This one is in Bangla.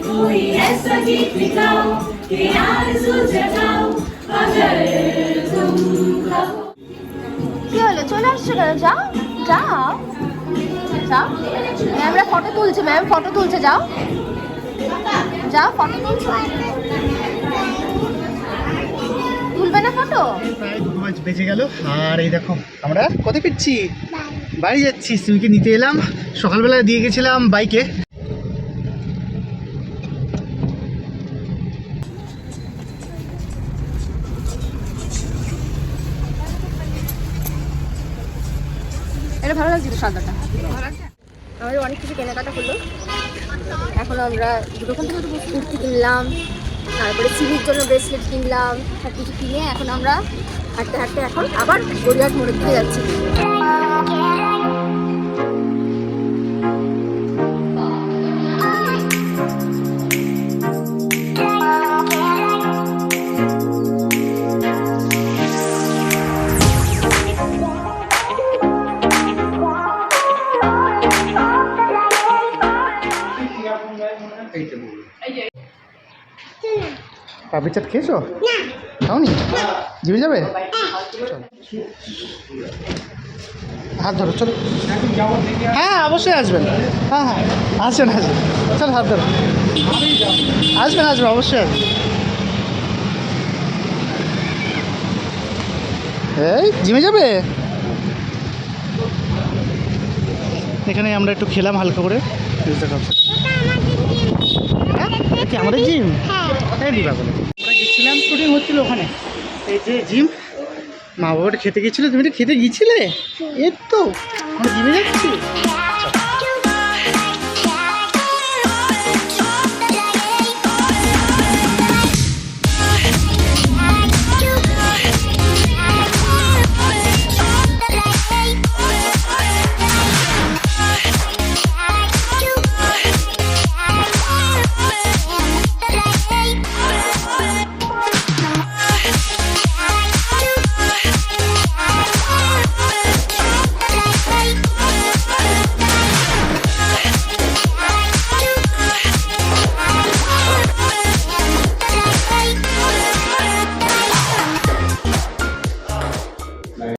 कोई ऐसा गीत गाओ कि आरज़ू जगाओ अगर तुम कहो। কি হলো চলে আসছো কেন? যাও যাও যাও, ম্যামরা ফটো তুলছে, ম্যাম ফটো তুলছে, যাও যাও ফটো তুলছো। তুলবে না ফটো? প্রায় 2 মাস বেজে গেল আর এই দেখো আমরা কোথায় ফিরছি, বাড়ি যাচ্ছি। সিমিকে নিতে এলাম, সকালবেলা দিয়ে গেছিলাম বাইকে। এটা ভালো লাগছে তো সাদাটা, আমাদের অনেক কিছু কেনাকাটা হলো। এখন আমরা দোকান থেকে কুর্তি কিনলাম, তারপরে সিমির জন্য ব্রেসলেট কিনলাম, সব কিছু কিনে এখন আমরা হাঁটতে হাঁটতে এখন আবার গড়িয়াহাট মোড়ের দিকে যাচ্ছি। পাপড়ি চাট খেয়েছো? খাওনি? জিভে যাবে? হাত ধরো, চলো। হ্যাঁ অবশ্যই আসবেন, হ্যাঁ হ্যাঁ আসবেন আসবেন, চল হাত ধরো, আসবেন আসবেন অবশ্যই আসবেন। এই জিমে যাবে? এখানে আমরা একটু খেলাম হালকা করে। হ্যাঁ কি আমাদের জিম? হ্যাঁ দিবা বলে আমরা গেছিলাম, শুটিং হচ্ছিল ওখানে। এই যে জিম, মা বাবাটা খেতে গেছিলো। তুমি তো খেতে গিয়েছিলে? এই তো আমরা জিমে যাচ্ছি।